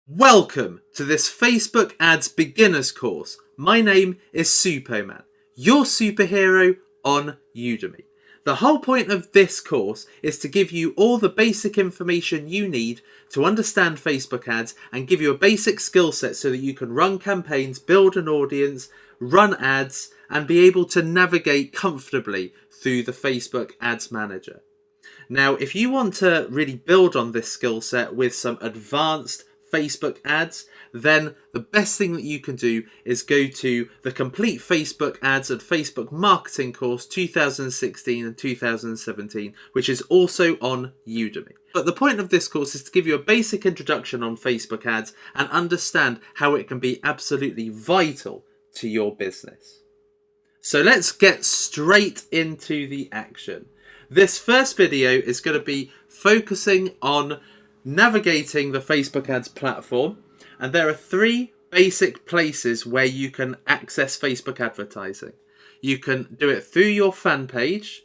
Welcome to this Facebook Ads Beginners course. My name is Superman, your superhero on Udemy. The whole point of this course is to give you all the basic information you need to understand Facebook ads and give you a basic skill set so that you can run campaigns, build an audience, run ads, and be able to navigate comfortably through the Facebook Ads Manager. Now, if you want to really build on this skill set with some advanced Facebook ads, then the best thing that you can do is go to the complete Facebook ads and Facebook marketing course 2016 and 2017, which is also on Udemy. But the point of this course is to give you a basic introduction on Facebook ads and understand how it can be absolutely vital to your business. So let's get straight into the action. This first video is going to be focusing on navigating the Facebook ads platform, and there are three basic places where you can access Facebook advertising. You can do it through your fan page,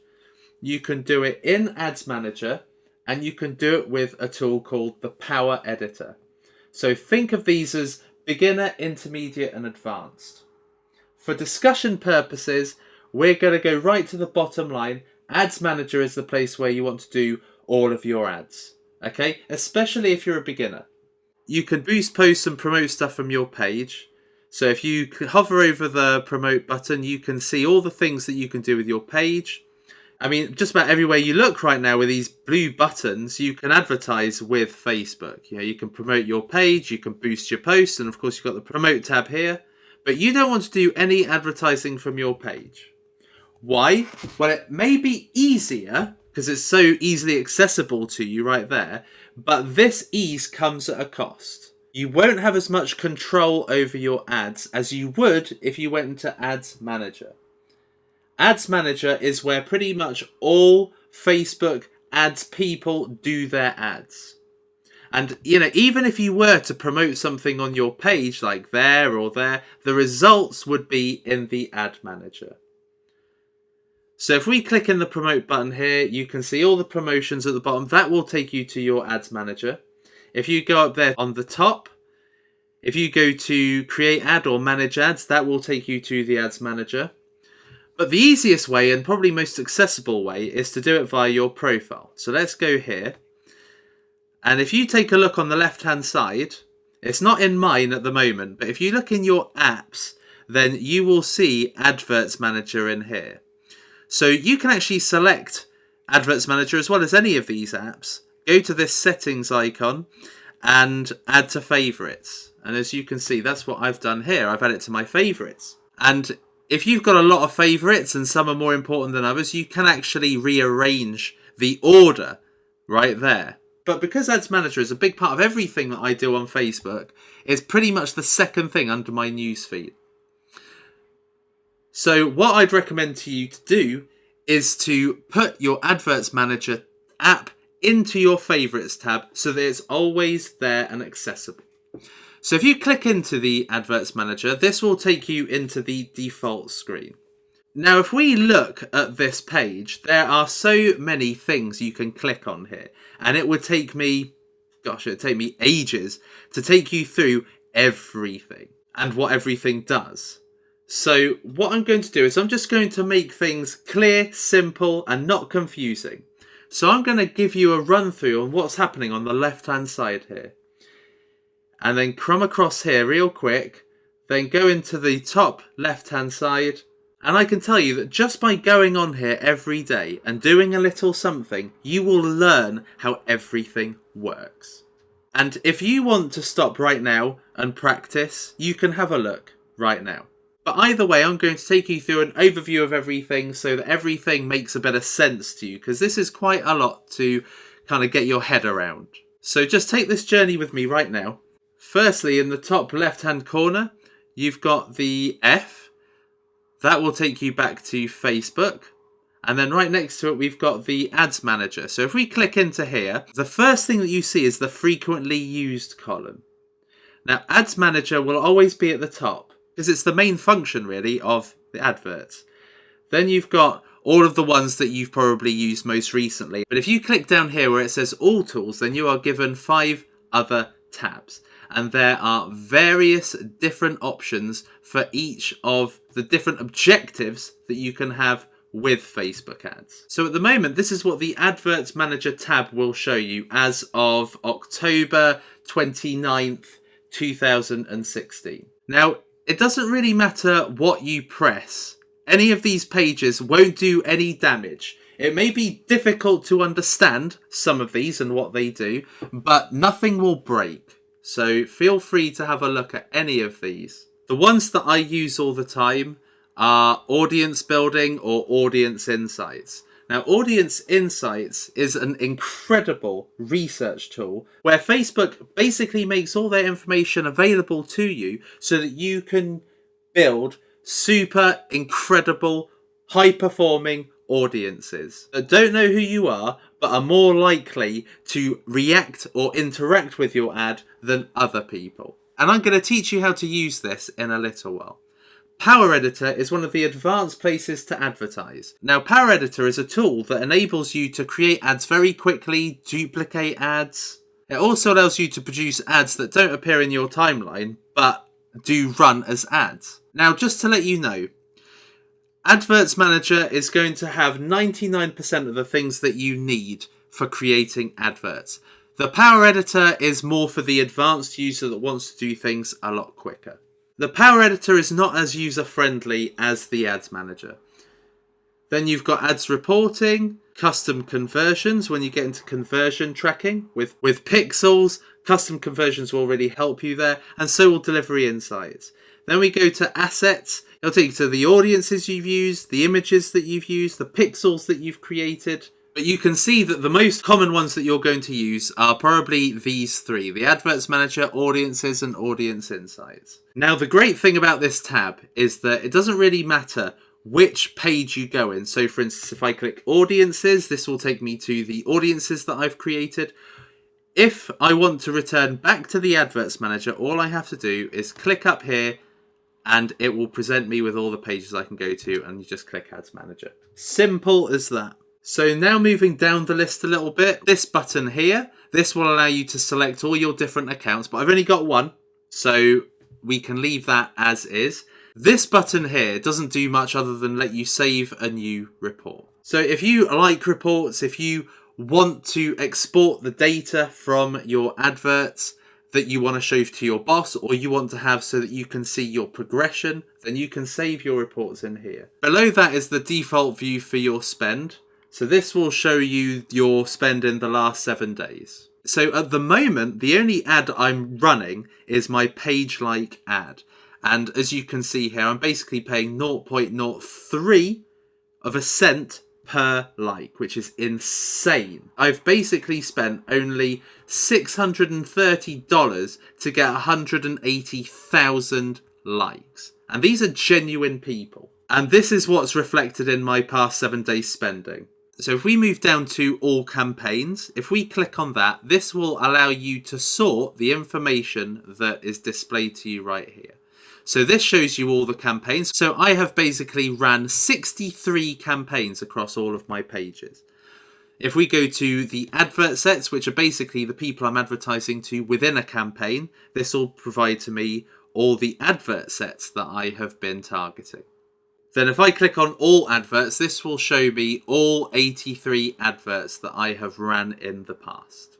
you can do it in Ads Manager, and you can do it with a tool called the Power Editor. So think of these as beginner, intermediate, and advanced. For discussion purposes, we're going to go right to the bottom line. Ads Manager is the place where you want to do all of your ads. Okay, especially if you're a beginner. You can boost posts and promote stuff from your page. So if you hover over the promote button, you can see all the things that you can do with your page. I mean, just about everywhere you look right now with these blue buttons, you can advertise with Facebook. You can promote your page, you can boost your posts, and of course you've got the promote tab here. But you don't want to do any advertising from your page. Why? Well, it may be easier because it's so easily accessible to you right there, but this ease comes at a cost. You won't have as much control over your ads as you would if you went into Ads Manager. Ads Manager is where pretty much all Facebook ads people do their ads. And, even if you were to promote something on your page like there or there, the results would be in the Ad Manager. So if we click in the promote button here, you can see all the promotions at the bottom. That will take you to your Ads Manager. If you go up there on the top, if you go to create ad or manage ads, that will take you to the Ads Manager. But the easiest way and probably most accessible way is to do it via your profile. So let's go here. And if you take a look on the left-hand side, it's not in mine at the moment, but if you look in your apps, then you will see Adverts Manager in here. So you can actually select Adverts Manager as well as any of these apps. Go to this settings icon and add to favorites. And as you can see, that's what I've done here. I've added it to my favorites. And if you've got a lot of favorites and some are more important than others, you can actually rearrange the order right there. But because Ads Manager is a big part of everything that I do on Facebook, it's pretty much the second thing under my newsfeed. So what I'd recommend to you to do is to put your Adverts Manager app into your favorites tab so that it's always there and accessible. So if you click into the Adverts Manager, this will take you into the default screen. Now, if we look at this page, there are so many things you can click on here, and it would take me, it'd take me ages to take you through everything and what everything does. So what I'm going to do is I'm just going to make things clear, simple, and not confusing. So I'm going to give you a run through on what's happening on the left-hand side here. And then come across here real quick, then go into the top left-hand side. And I can tell you that just by going on here every day and doing a little something, you will learn how everything works. And if you want to stop right now and practice, you can have a look right now. But either way, I'm going to take you through an overview of everything so that everything makes a bit of sense to you, because this is quite a lot to kind of get your head around. So just take this journey with me right now. Firstly, in the top left-hand corner, you've got the F. That will take you back to Facebook. And then right next to it, we've got the Ads Manager. So if we click into here, the first thing that you see is the frequently used column. Now, Ads Manager will always be at the top, because it's the main function, really, of the adverts. Then you've got all of the ones that you've probably used most recently. But if you click down here where it says All Tools, then you are given 5 other tabs. and there are various different options for each of the different objectives that you can have with Facebook ads. So at the moment, this is what the Adverts Manager tab will show you as of October 29th, 2016. Now, it doesn't really matter what you press. Any of these pages won't do any damage. It may be difficult to understand some of these and what they do, but nothing will break. So feel free to have a look at any of these. The ones that I use all the time are audience building or audience insights. Now, audience insights is an incredible research tool where Facebook basically makes all their information available to you so that you can build super incredible, high-performing audiences that don't know who you are but are more likely to react or interact with your ad than other people. And I'm going to teach you how to use this in a little while. Power Editor is one of the advanced places to advertise. Now, Power Editor is a tool that enables you to create ads very quickly, duplicate ads. It also allows you to produce ads that don't appear in your timeline, but do run as ads. Now, just to let you know, Adverts Manager is going to have 99% of the things that you need for creating adverts. The Power Editor is more for the advanced user that wants to do things a lot quicker. The Power Editor is not as user-friendly as the Ads Manager. Then you've got ads reporting, custom conversions when you get into conversion tracking. With pixels, custom conversions will really help you there, and so will delivery insights. Then we go to assets. It'll take you to the audiences you've used, the images that you've used, the pixels that you've created. But you can see that the most common ones that you're going to use are probably these three: the Adverts Manager, Audiences, and Audience Insights. Now, the great thing about this tab is that it doesn't really matter which page you go in. So, for instance, if I click Audiences, this will take me to the audiences that I've created. If I want to return back to the Adverts Manager, all I have to do is click up here, and it will present me with all the pages I can go to, and you just click Ads Manager. Simple as that. So now moving down the list a little bit, this button here, this will allow you to select all your different accounts, but I've only got one, so we can leave that as is. This button here doesn't do much other than let you save a new report. So if you like reports, if you want to export the data from your adverts that you want to show to your boss, or you want to have so that you can see your progression, then you can save your reports in here. Below that is the default view for your spend. So this will show you your spend in the last 7 days. So at the moment, the only ad I'm running is my page like ad. And as you can see here, I'm basically paying 0.03 of a cent per like, which is insane. I've basically spent only $630 to get 180,000 likes. And these are genuine people. And this is what's reflected in my past 7 days spending. So if we move down to all campaigns, if we click on that, this will allow you to sort the information that is displayed to you right here. So this shows you all the campaigns. So I have basically ran 63 campaigns across all of my pages. If we go to the advert sets, which are basically the people I'm advertising to within a campaign, this will provide to me all the advert sets that I have been targeting. Then if I click on all adverts, this will show me all 83 adverts that I have ran in the past.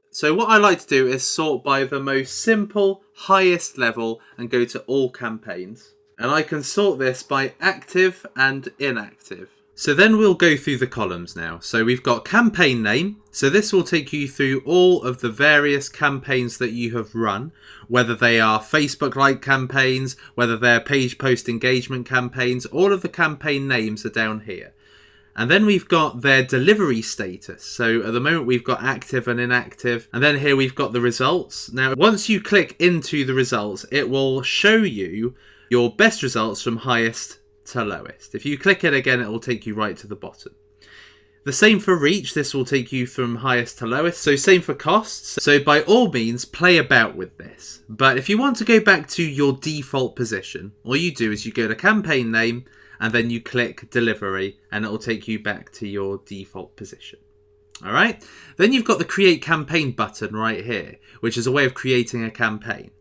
So what I like to do is sort by the most simple, highest level and go to all campaigns. And I can sort this by active and inactive. So then we'll go through the columns now. So we've got campaign name. So this will take you through all of the various campaigns that you have run, whether they are Facebook-like campaigns, whether they're page post engagement campaigns, all of the campaign names are down here. And then we've got their delivery status. So at the moment we've got active and inactive. And then here we've got the results. Now, once you click into the results, it will show you your best results from highest to lowest. If you click it again, it will take you right to the bottom. The same for reach. This will take you from highest to lowest. So same for costs. So by all means, play about with this. But if you want to go back to your default position, all you do is you go to campaign name and then you click delivery and it will take you back to your default position. All right. Then you've got the create campaign button right here, which is a way of creating a campaign.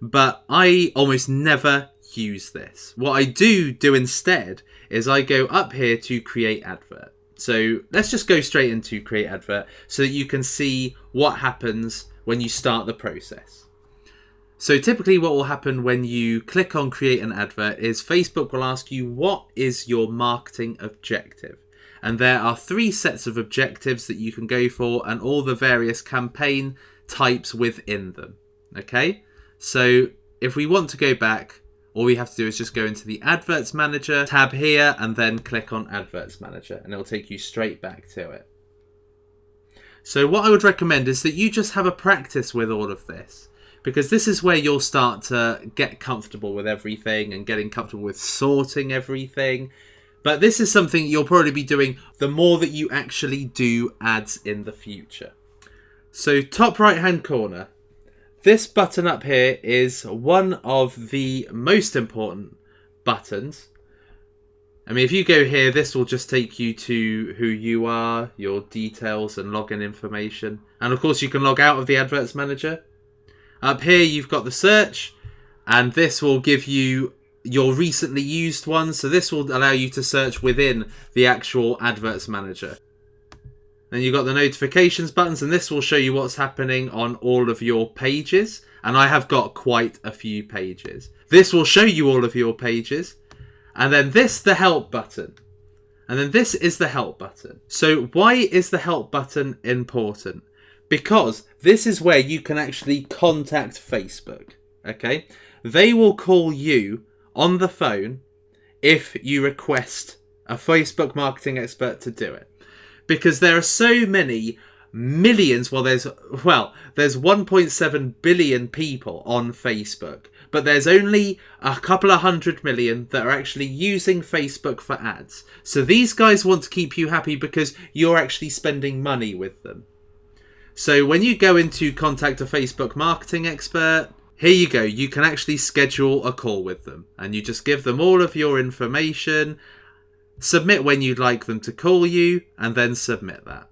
But I almost never use this. What I do instead is I go up here to create advert. So let's just go straight into create advert so that you can see what happens when you start the process. So typically what will happen when you click on create an advert is Facebook will ask you, what is your marketing objective? And there are 3 sets of objectives that you can go for and all the various campaign types within them. Okay, so if we want to go back, all we have to do is just go into the Adverts Manager tab here and then click on Adverts Manager and it'll take you straight back to it. So what I would recommend is that you just have a practice with all of this, because this is where you'll start to get comfortable with everything and getting comfortable with sorting everything. But this is something you'll probably be doing the more that you actually do ads in the future. So top right hand corner, this button up here is one of the most important buttons. I mean, if you go here, this will just take you to who you are, your details and login information. And of course you can log out of the Adverts Manager. Up here you've got the search, and this will give you your recently used ones. So this will allow you to search within the actual Adverts Manager. Then you've got the notifications buttons, and this will show you what's happening on all of your pages. And I have got quite a few pages. This will show you all of your pages. And then this, the help button. And then this is the help button. So why is the help button important? Because this is where you can actually contact Facebook. Okay, they will call you on the phone if you request a Facebook marketing expert to do it, because there are so many millions, there's 1.7 billion people on Facebook, but there's only a couple of 100 million that are actually using Facebook for ads. So these guys want to keep you happy because you're actually spending money with them. So when you go into contact a Facebook marketing expert, here you go, you can actually schedule a call with them and you just give them all of your information, submit when you'd like them to call you, and then submit that.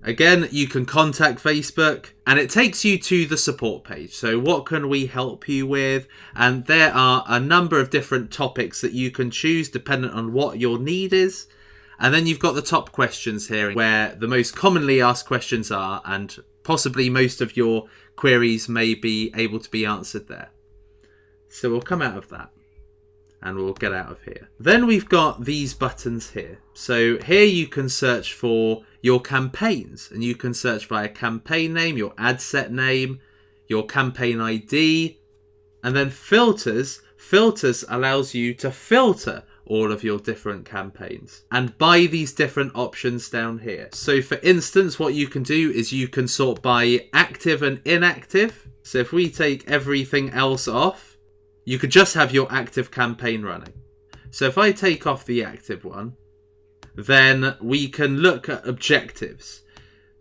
Again, you can contact Facebook and it takes you to the support page. So what can we help you with? And there are a number of different topics that you can choose dependent on what your need is. And then you've got the top questions here where the most commonly asked questions are, and possibly most of your queries may be able to be answered there. So we'll come out of that and we'll get out of here. Then we've got these buttons here. So here you can search for your campaigns, and you can search by a campaign name, your ad set name, your campaign ID, and then filters. Filters allows you to filter all of your different campaigns and by these different options down here. So for instance, what you can do is you can sort by active and inactive. So if we take everything else off, you could just have your active campaign running. So if I take off the active one, then we can look at objectives.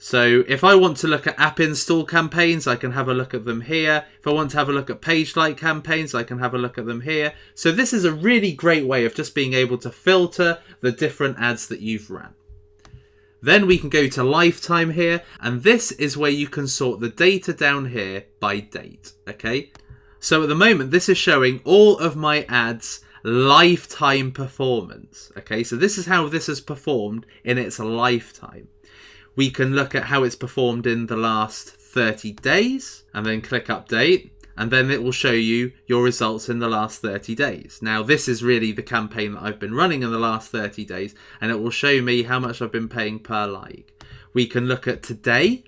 So if I want to look at app install campaigns, I can have a look at them here. If I want to have a look at page like campaigns, I can have a look at them here. So this is a really great way of just being able to filter the different ads that you've ran. Then we can go to lifetime here, and this is where you can sort the data down here by date. Okay, so at the moment this is showing all of my ads lifetime performance. Okay, so this is how this has performed in its lifetime. We can look at how it's performed in the last 30 days and then click update, and then it will show you your results in the last 30 days. Now this is really the campaign that I've been running in the last 30 days, and it will show me how much I've been paying per like. We can look at today,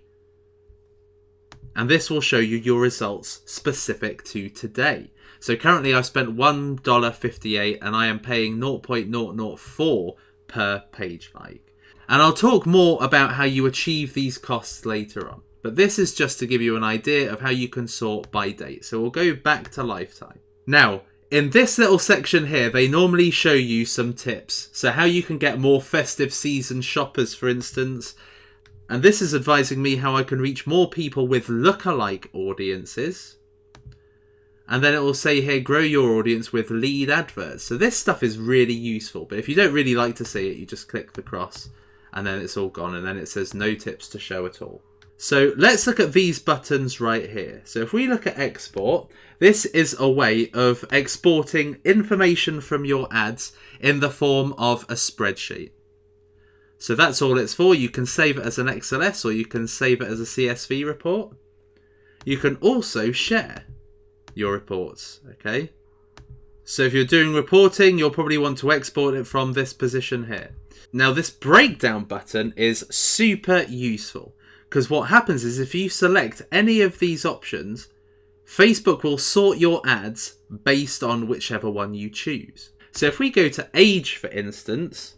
and this will show you your results specific to today. So currently I've spent $1.58 and I am paying 0.004 per page like. And I'll talk more about how you achieve these costs later on. But this is just to give you an idea of how you can sort by date. So we'll go back to lifetime. Now, in this little section here, they normally show you some tips. So how you can get more festive season shoppers, for instance. And this is advising me how I can reach more people with lookalike audiences. And then it will say here, grow your audience with lead adverts. So this stuff is really useful. But if you don't really like to see it, you just click the cross and then it's all gone, and then it says no tips to show at all. So let's look at these buttons right here. So if we look at export, this is a way of exporting information from your ads in the form of a spreadsheet. So that's all it's for. You can save it as an XLS or you can save it as a CSV report. You can also share your reports, okay? So if you're doing reporting, you'll probably want to export it from this position here. Now this breakdown button is super useful because what happens is if you select any of these options, Facebook will sort your ads based on whichever one you choose. So if we go to age, for instance,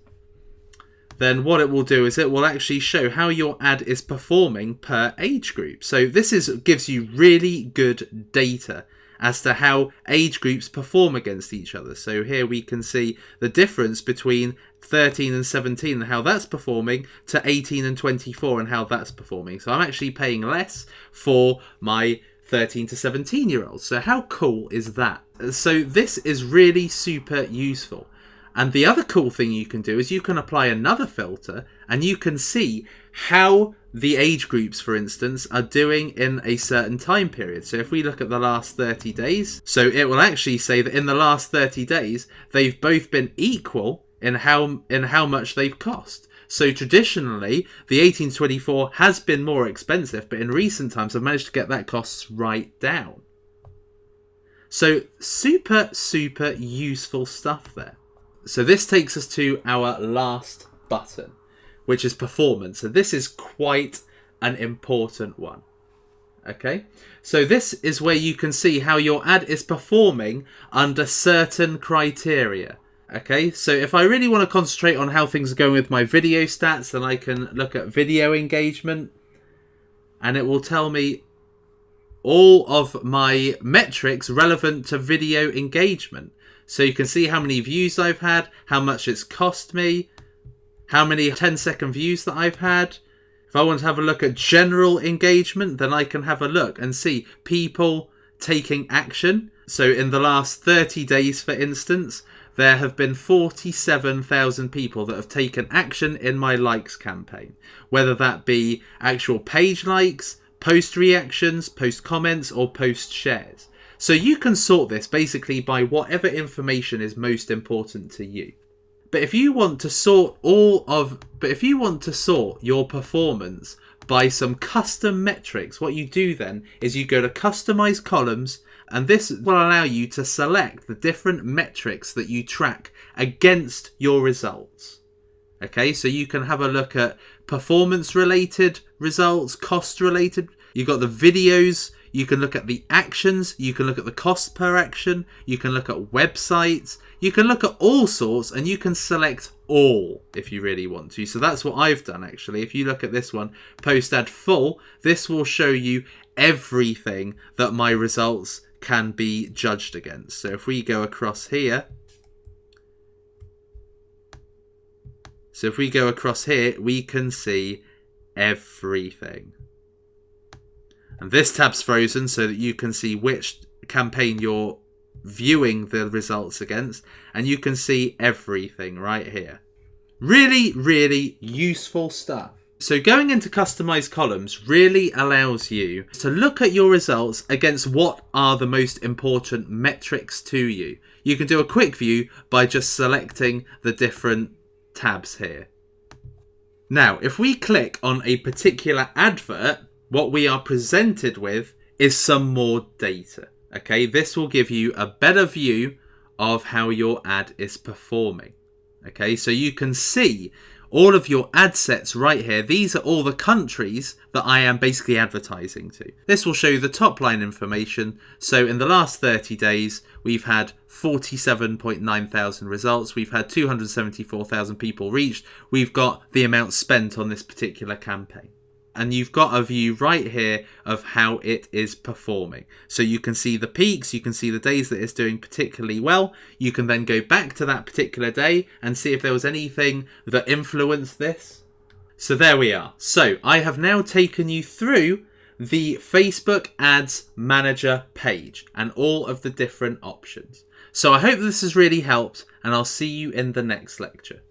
then what it will do is it will actually show how your ad is performing per age group. So this gives you really good data as to how age groups perform against each other. So here we can see the difference between 13 and 17 and how that's performing to 18 and 24 and how that's performing. So I'm actually paying less for my 13 to 17 year olds. So how cool is that? So this is really super useful. And the other cool thing you can do is you can apply another filter and you can see how the age groups, for instance, are doing in a certain time period. So if we look at the last 30 days, so it will actually say that in the last 30 days, they've both been equal in how much they've cost. So traditionally, the 18-24 has been more expensive, but in recent times, I've managed to get that costs right down. So super, super useful stuff there. So this takes us to our last button, which is performance. And this is quite an important one. Okay, so this is where you can see how your ad is performing under certain criteria. Okay, so if I really want to concentrate on how things are going with my video stats, then I can look at video engagement and it will tell me all of my metrics relevant to video engagement. So you can see how many views I've had, how much it's cost me, how many 10-second views that I've had. If I want to have a look at general engagement, then I can have a look and see people taking action. So in the last 30 days, for instance, there have been 47,000 people that have taken action in my likes campaign. Whether that be actual page likes, post reactions, post comments, or post shares. So you can sort this basically by whatever information is most important to you. But if you want to sort your performance by some custom metrics, what you do then is you go to customize columns, and this will allow you to select the different metrics that you track against your results. Okay, so you can have a look at performance related results, cost related. You've got the videos. You can look at the actions, you can look at the cost per action, you can look at websites, you can look at all sorts, and you can select all if you really want to. So that's what I've done actually. If you look at this one, post ad full, this will show you everything that my results can be judged against. So if we go across here, we can see everything. And this tab's frozen so that you can see which campaign you're viewing the results against. And you can see everything right here. Really, really useful stuff. So going into customized columns really allows you to look at your results against what are the most important metrics to you. You can do a quick view by just selecting the different tabs here. Now, if we click on a particular advert, what we are presented with is some more data. Okay, this will give you a better view of how your ad is performing. Okay, so you can see all of your ad sets right here. These are all the countries that I am basically advertising to. This will show you the top line information. So in the last 30 days, we've had 47.9 thousand results. We've had 274,000 people reached. We've got the amount spent on this particular campaign. And you've got a view right here of how it is performing. So you can see the peaks, you can see the days that it's doing particularly well. You can then go back to that particular day and see if there was anything that influenced this. So there we are. So I have now taken you through the Facebook Ads Manager page and all of the different options. So I hope this has really helped, and I'll see you in the next lecture.